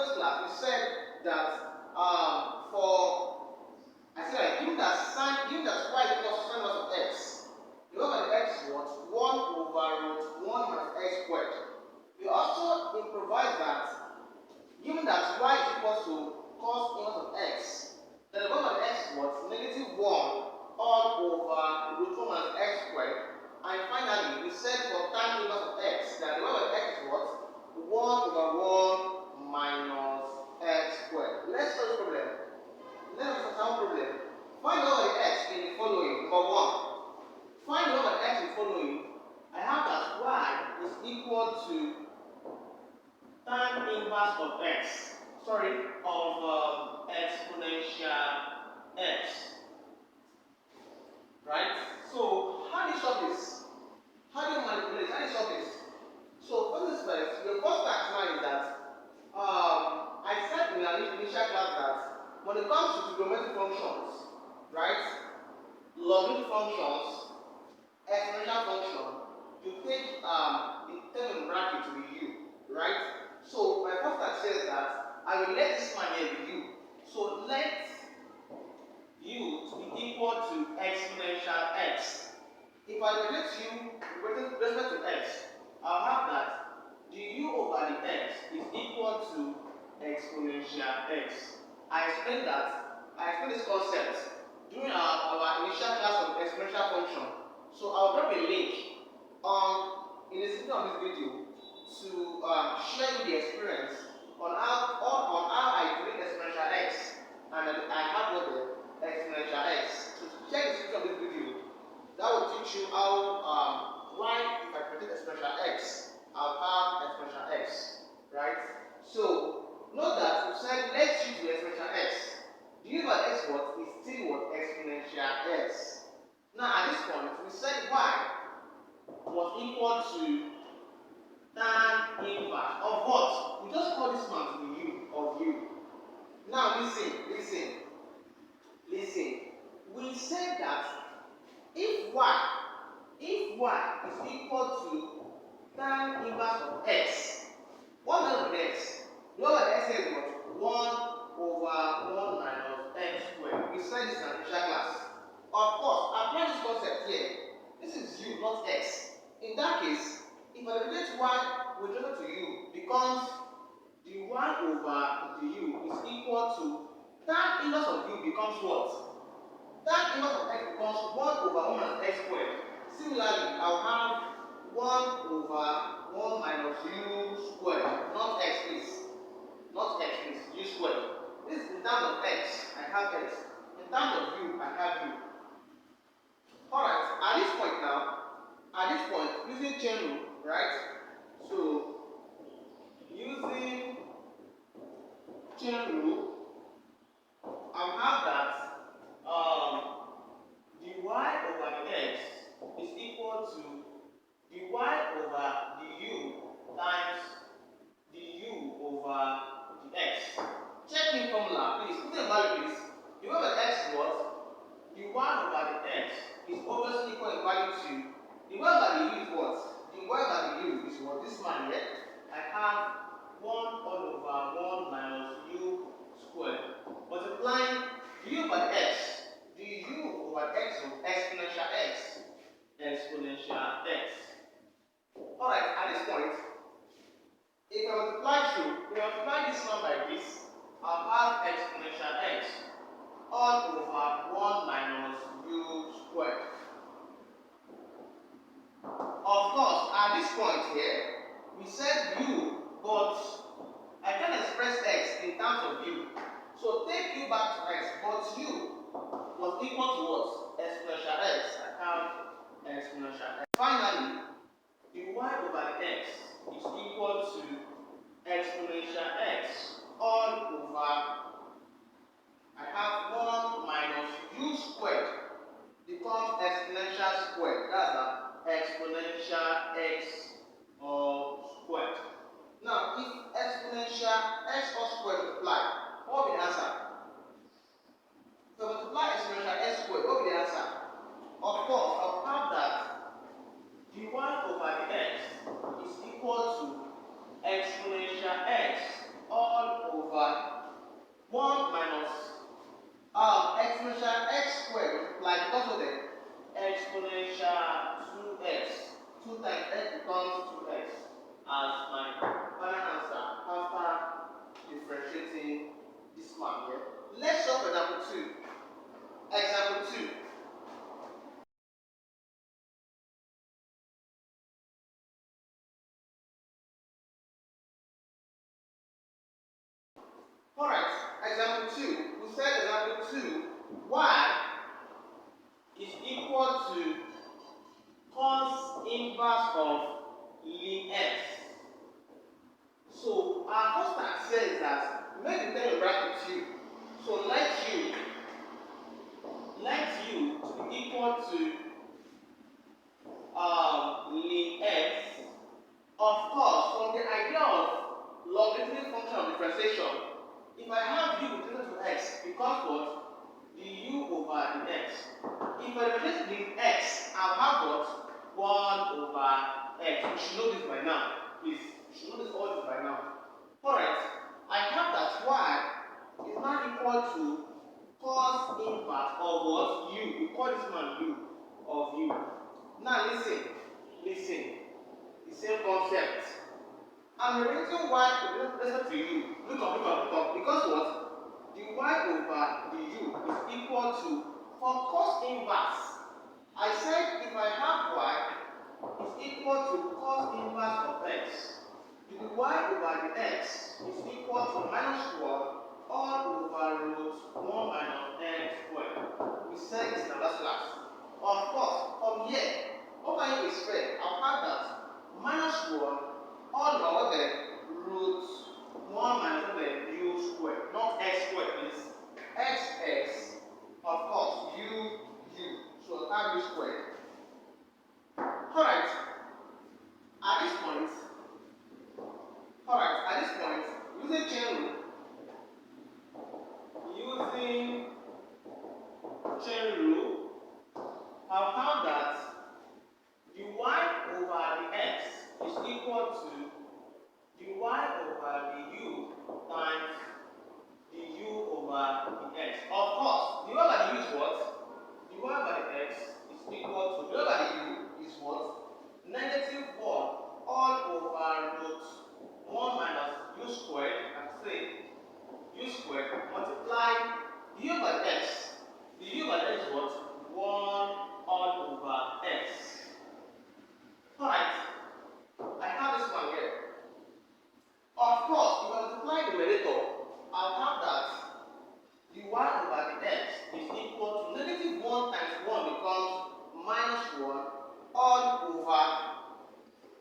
previous class, we said that given that y equals sin inverse of x, the over the x is what? 1 over root 1 minus x squared. We also improvise that given that y is equal to cos inverse of x, then the over the x is what? Negative 1 all over root 1 minus x squared. And finally, we said for tan inverse of x that the over the x is what? 1 over 1 minus x squared. Let's solve the problem. Let's solve the problem. Find over the x in the following. Number 1. Find over the x in the following. I have that y is equal to tan inverse of x. Of exponential x. Right? So, how do you solve this? How do you manipulate? How do you solve this? So, first, your first task now is that I said in our initial class that when it comes to trigonometric functions, right, logarithmic functions, exponential function, you take the term in bracket to be u, right? So, my first task says that I will let this man here be u. So, let u to be equal to exponential x. If I relate u with respect to x, I'll have that the u over the x is equal to exponential x. I explained this concept during our initial class of exponential function. So I'll drop a link in the description of this video to share you the experience on how I create exponential x and I have what the exponential x. So check the description of this video. That will teach you how why if I create exponential x, I'll have exponential x, right? So note that we said let's use the exponential x. The u over x what is still what exponential x. Now at this point we said y was equal to tan inverse of what? We just call this one to be u of u. Now listen. We said that if y is equal to tan inverse of x, what is the x? The over the x is what? 1 over 1 minus x squared. We said this in our initial class. Of course, apply this concept here. This is u, not x. In that case, if I relate y with respect to u, becomes the 1 over the u is equal to tan inverse of u becomes what? Tan inverse of x becomes 1 over 1 minus x squared. Similarly, I'll have 1 over 1 minus u squared. Not x, please. Not x, please. U squared. This is in terms of x, I have x. In terms of u, I have u. Alright, at this point, using chain rule, right? So, using chain rule, I'll have that the y over the x is equal to the y over the u times the u over the x. Check in formula, please. Put in value, please. The y over the x is what? The 1 over the x is obviously equal in value to the y over the u is what? The y over the u is what? This man here. I have 1 all over 1 minus u squared. Multiplying the u over the x. The u over x of exponential x. Exponential x. Alright, at this point, if I multiply this one by this, I'll have exponential x all over 1 minus u squared. Of course, at this point here, we said u, but I can express x in terms of u. So take u back to x, but u was equal to what? Exponential x. I have exponential x. Finally, the y over the x is equal to exponential x all over, I have 1 minus u squared becomes exponential squared. That's the exponential x all squared. Now, if exponential x all squared multiply, what will be the answer? If I multiply exponential x squared, what will be the answer? Of course, I'll have that the y over the x is equal to exponential x all example 2. We said example 2, y is equal to cos inverse of ln x. So our first task says that make the term in bracket 2. So let u to be equal to ln x. Of course, from the idea of logarithmic function of differentiation, if I have u with respect to x, becomes what? Du over dx. If I replace the x, I'll have what? 1 over x. You should know this by now. Please, you should know this all this by now. Alright, I have that y is now equal to cos inverse of what? U. We call this man u of u. Now listen. The same concept. I'm relating y with respect to u. Look up. Because what? The y over the u is equal to, for cos inverse, I said if I have y is equal to cos inverse of x, the y over the x is equal to minus 1 all over root 1 minus x squared. We said this in the last class. Of course, from here, over here is squared. I'll have that minus 1 all over the root 1 minus the u squared, not x squared, please. X, of course, u. So I'll have u squared. Alright, at this point, using chain rule, I'll have that the y over the x is equal to the y over the u times the u over the x. Of course, the y over the u is what? The y over the x is equal to the y over the u is what? Negative 1 all over root 1 minus u squared, and say u squared multiply the u over the x. The u over the x is what? 1 all over x. Alright, I have this one here. Of course, if I multiply the numerator, I'll have that the y over the x is equal to negative 1 times 1 becomes minus 1 all over.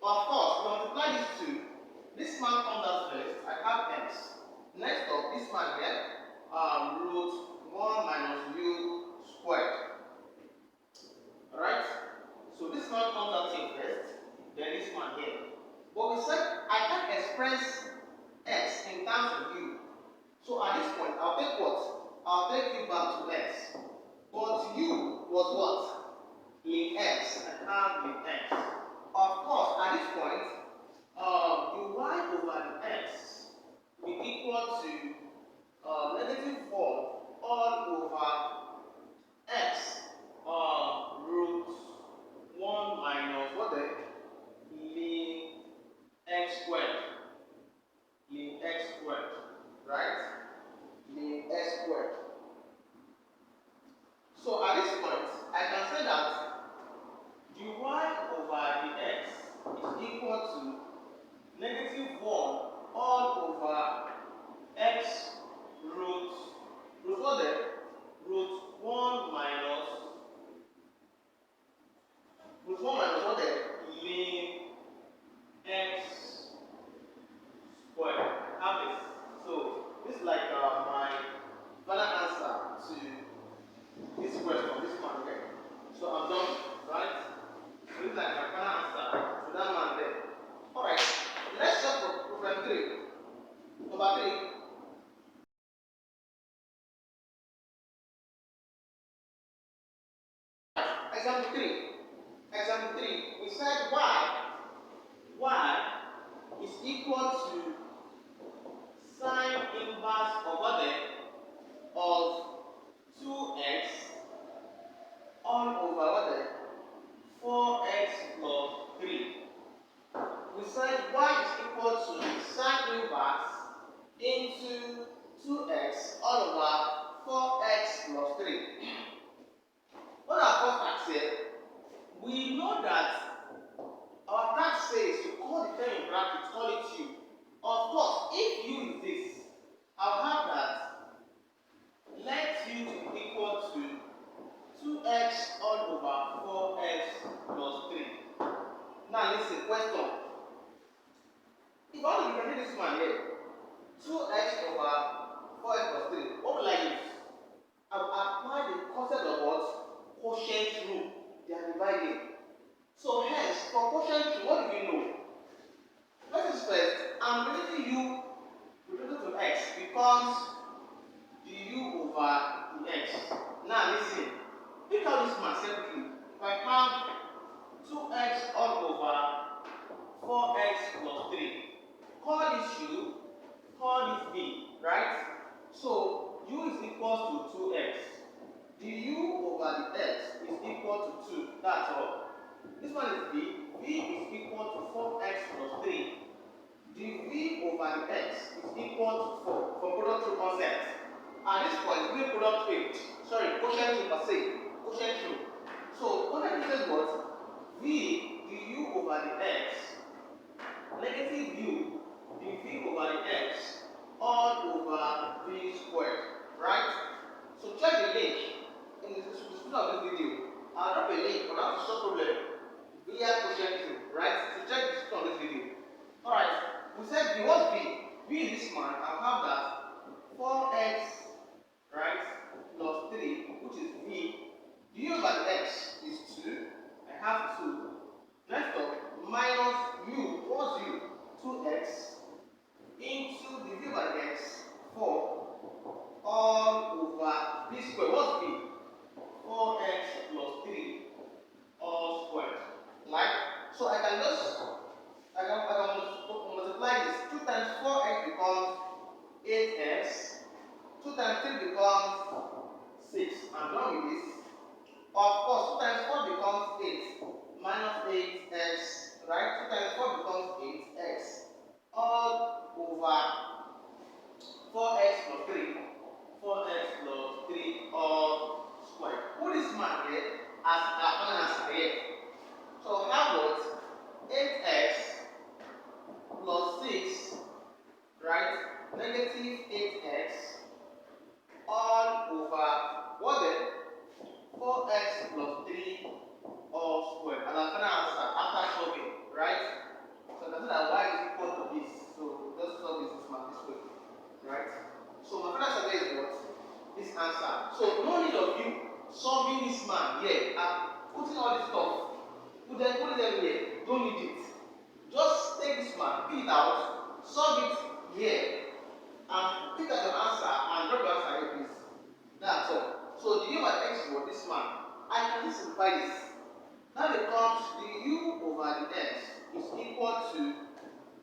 Of course, if I multiply these two, this man comes out first. I have x. Next up, this man here, root 1 minus u squared. Alright? So this man comes out here first, then this one here. But we said I can't express x in terms of u. So at this point, I'll take what? I'll take u back to x. But u was what? Ln x. I have ln x. Of course, at this point, the y over the x will be equal to negative 4 all over x root 1 minus what the ln x squared. Right? Ln x squared. So at this point, I can say that the y over the x is equal to negative 1 all over x root what the? Root 1 minus what the? Ln x squared. Have this. So this is like my final answer to this question, this one here. So I'm done, right? So this is like my final answer to that man there. Alright, let's start for problem 3. Number 3. Example 3. We said y is equal to sine inverse of what then? Of 2x all over what then? 4x plus 3. We said y is equal to sine inverse into 2x all over 4x plus 3. What are our facts here? We know that our task says to call the term in brackets, call it u. Of this one here. 2x over 4x plus 3. What will I use? I will apply the concept of what? Quotient rule. They are dividing. So hence, for quotient rule, what do we know? Let us first, I'm relating u related to x becomes du over the x. Now listen, pick out this man separately. If I have 2x all over 4x plus 3, call this u, call this v, right? So u is equal to 2x. Du over the x is equal to 2. That's all. This one is v. V is equal to 4x plus 3. dv over the x is equal to 4 for product rule concept. At this point, we product 8. Sorry, quotient rule per se. Quotient rule. So quotient rule says what? V du over the x negative u dv over the x all over v squared. Right? So check the link in the description of this video. I'll drop a link on how to solve problem via quotient rule. Right? So check the description of this video. Alright. We said v, what's v? V is this man. I'll have that 4x, right, plus 3, which is v. Du over the x is 2. I have 2. Next up, minus u. What's u? 2x into dv over the x, 4, all over v squared. What's v? 4x plus 3, all squared. Right? So I can multiply this. 2 times 4x becomes 8x. 2 times 3 becomes 6. I'm done with this. Of course, 2 times 4 becomes 8. Minus 8x. Right? 2 times 4 becomes 8x. All over 4x plus 3. 4x plus 3 all squared. Put this man here as an answer here. So how about 8x plus 6, right, negative 8x all over what then? 4x plus 3 all squared. And our final answer after solving, right? So that's that y is equal to this. So just solve this man this way, right? So my final answer is what? This answer. So no need of you solving this man here and putting all this stuff. Put them here. Don't need it. Just take this one, pick it out, solve it here, and pick out your answer and drop your answer here, please. That's all. So the u over x is what? This one. I can simplify this. That becomes the u over the x is equal to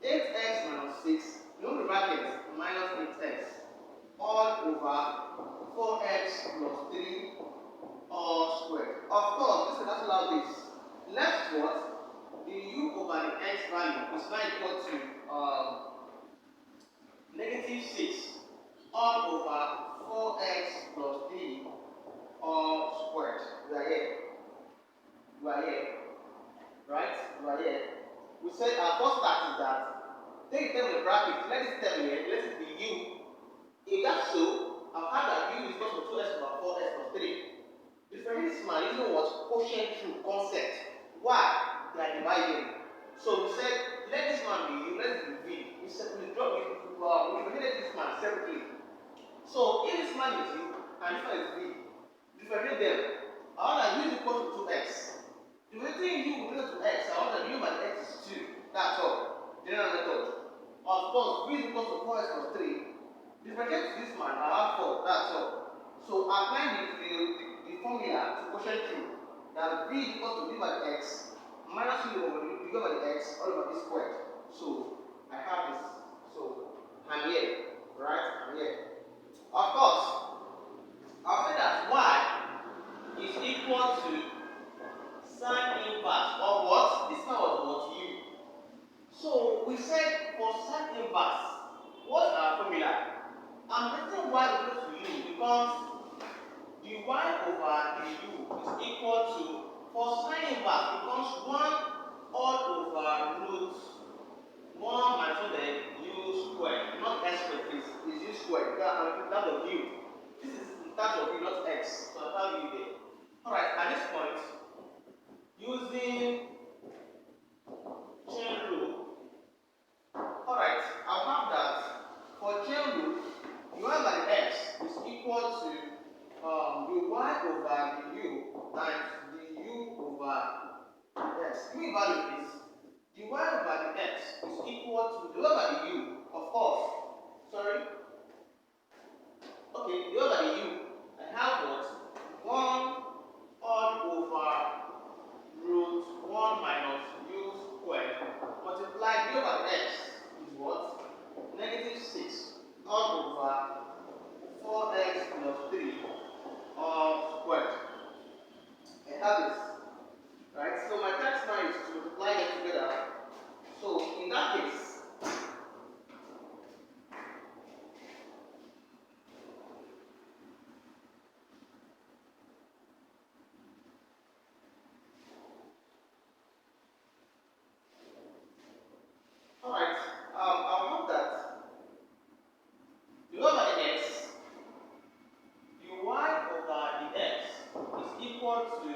8x minus 6, no the bracket, minus 8x, all over 4x plus 3 all squared. Of course, this is cancel out this. Left what? The u over the x value is now equal to negative 6 all over 4x plus 3 all squared. We are here. Right? We are here. We said our first start is that take the term in the bracket, let it term here, let it be u. If that's so, I've had that u is equal to 2x over 4x plus 3. Differentiation is using what? Quotient rule concept. Why? They are dividing. So we said, let this one be u, let it be v. We said we differentiated this man separately. So if this man is u and this one is v, differentiate them. I want that u is equal to 2x. Differentiating u related to x, I want that u by the x is 2. That's all. General method. Of course, v is equal to 4x plus 3. Differentiate this man, I have 4. That's all. So applying the formula to quotient rule, that v is equal to v by the x minus u over the x all over this squared. So I have this. So I'm here, right? I'm here. Of course, I'll say that y is equal to sine inverse of what? This one was what? U. So we said for sine inverse, what's our formula? I'm writing y equal to u because the y over the u is equal to, for sine inverse becomes 1 all over root 1 minus u squared, not x squared, please. It's u squared. That's of u. This is in terms of u, not x. So I have u there. Alright, at this point, using chain rule, alright, I'll new value is dy over the x is equal to dy over the u, of course. Sorry. Okay, dy over the u. I have what? 1 all over root 1 minus u squared multiply dy over the x is what? Negative 6 all over 4x plus 3 all squared. I have this. Right? So my task now is to multiply them together. So in that case, alright, I'll have that dy over the x, dy over the x is equal to,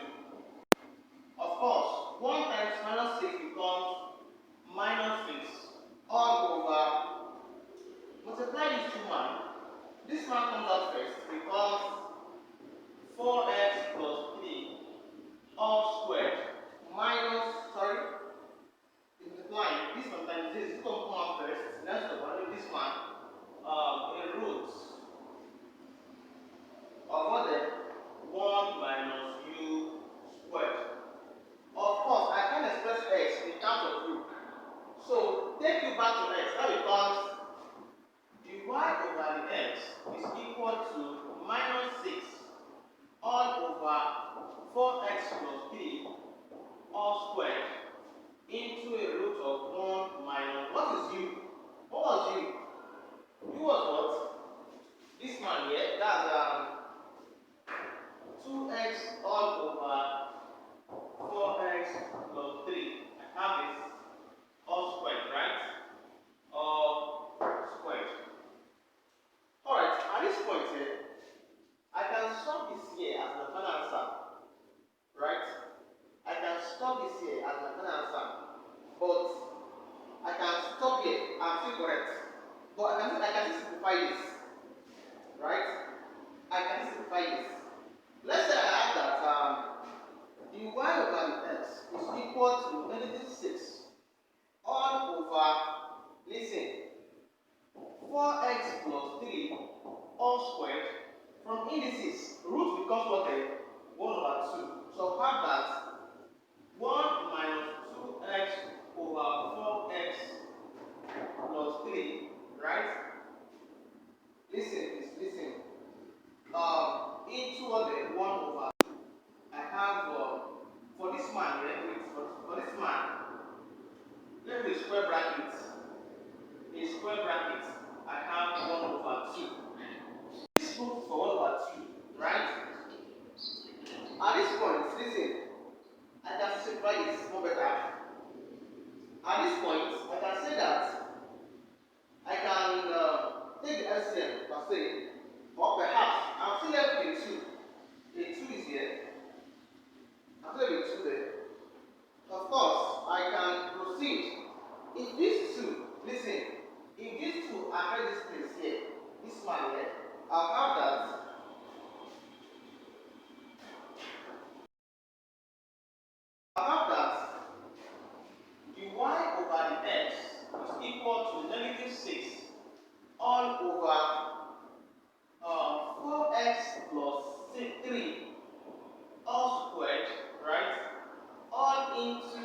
of course, 1 times minus 6 becomes minus 6 all over, multiply these two man. This one comes out first, becomes 4x plus 3 all squared minus, sorry, multiplying this one times this will come out first. Let's go on this one, a root of what then? 1 minus u squared. Of course, I can express x in terms of u. So take you back to x. That becomes dy over the x is equal to minus 6 all over 4x plus 3 all squared into a root of 1 minus, what is u? What was u? U was what? This one here, that's 2x all over 4x plus 3. I have this all squared, right? All squared. Alright, at this point here, I can stop this here as my final answer. Right? I can stop this here as my final answer. But I can stop here, I'm still correct. But I can simplify this. Right? I can simplify this. Let's say I have that dy over the x is equal to negative 6 all over, listen, 4x plus 3 all squared. From indices, root becomes what? 1 over 2. So have that 1 minus 2x over 4x plus 3, right? Listen, listen. Into what? 1 over 2. I have for this man, for this man, let me square bracket. In square bracket, I have 1 over 2. This goes for 1 over 2, right? At this point, listen, I can simplify this more better. At this point, I can say that I can take the LCM per se, or perhaps I'm still left with 2. The 2 is here. I'm still with 2 there. Of course, I can proceed. If these 2, listen, if these 2 are at this place here, this one here, I'll have that. I'll have that dy over the x is equal to negative 6 all over 4x plus 3 all squared, right? All into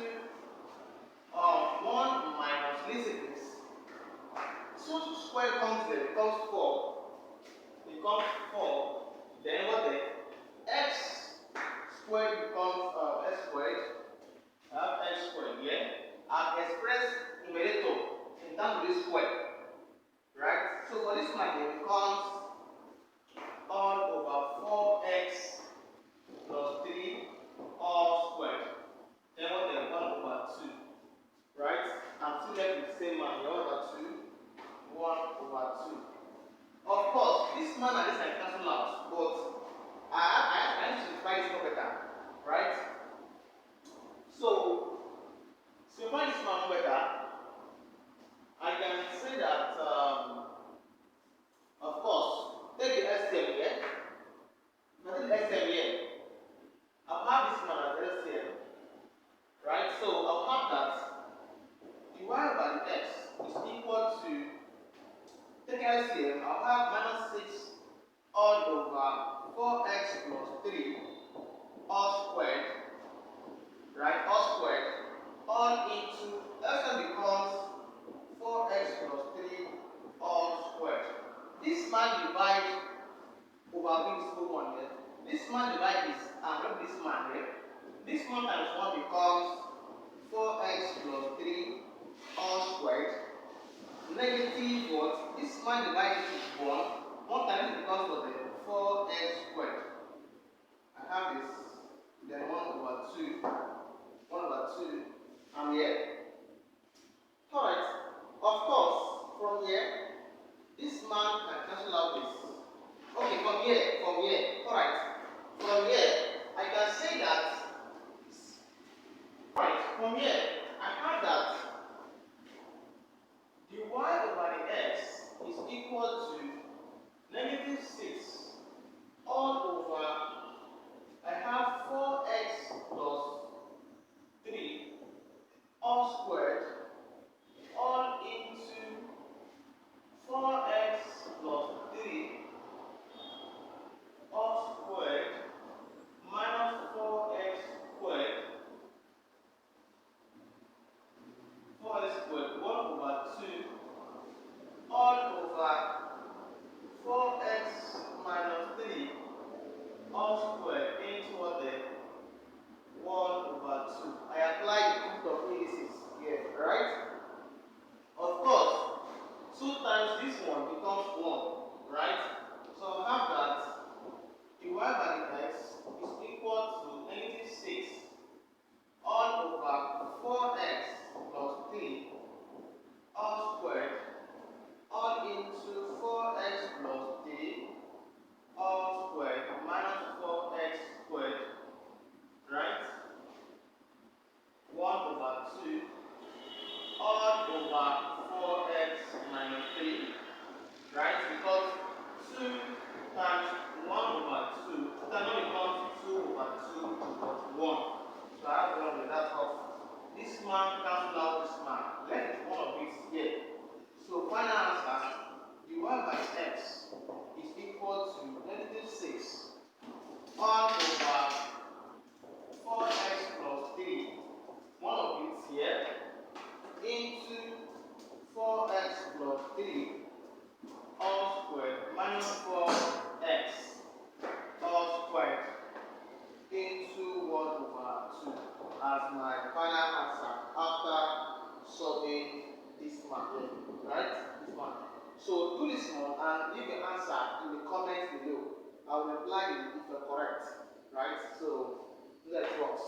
1 minus, listen this. 2 squared comes there, becomes 4. Becomes 4. Then what then? X squared becomes x squared. I have x squared here. I've expressed numerator in terms of this square. Right? So for this one here becomes all over 4x plus 3 all squared. Then what then? 1 over 2. Right? I'm still left with the same man. 1 over 2. 1 over 2. Of course, this man and this can cancel out, but I need to simplify this more better. Right? So, simplify this one better. I can say that, of course, guys here, I'll have minus 6 all over 4x plus 3 all squared, right? All squared, all into, that becomes 4x plus 3 all squared. This man divide over this whole one here. This man divide this, and this man here. This one times 1 becomes 4x plus 3 all squared. Negative what? This man divided is 1. 1 times it becomes what? 4x squared. I have this. Then 1 over 2. 1 over 2. I'm here. Alright. Of course, from here, this man can cancel out this. Okay, from here. Alright. From here, I can say that. Right, from here, I have that the y over the x is equal to negative 6 all over, I have 4x plus 3 all squared all into 4x plus 3 all squared minus 4x squared 4x squared 1 over 2 all over 4x minus 3 all squared into what then? 1 over 2. I apply the root of indices here, right? Of course, 2 times this one becomes 1, right? So I have that the y by the x is equal to negative 6 all over 4x plus 3 all squared all into 4x plus 3 all squared minus 4x squared, right? 1 over 2 all over 4x minus 3, right? Because 2 times 1 over 2 cannot become 2 over 2 but 1. So I have 1 with that off. This man cancel out this man. Let one of it here. So final answer, the y by x is equal to negative 6 all over 4x plus 3, one of it here, into 4x plus 3 all squared minus 4x all squared into 1 over 2 as my final answer after solving this one, right? This one. So do this one and leave your answer in the comments below. I will reply if you're correct, right? So let's work.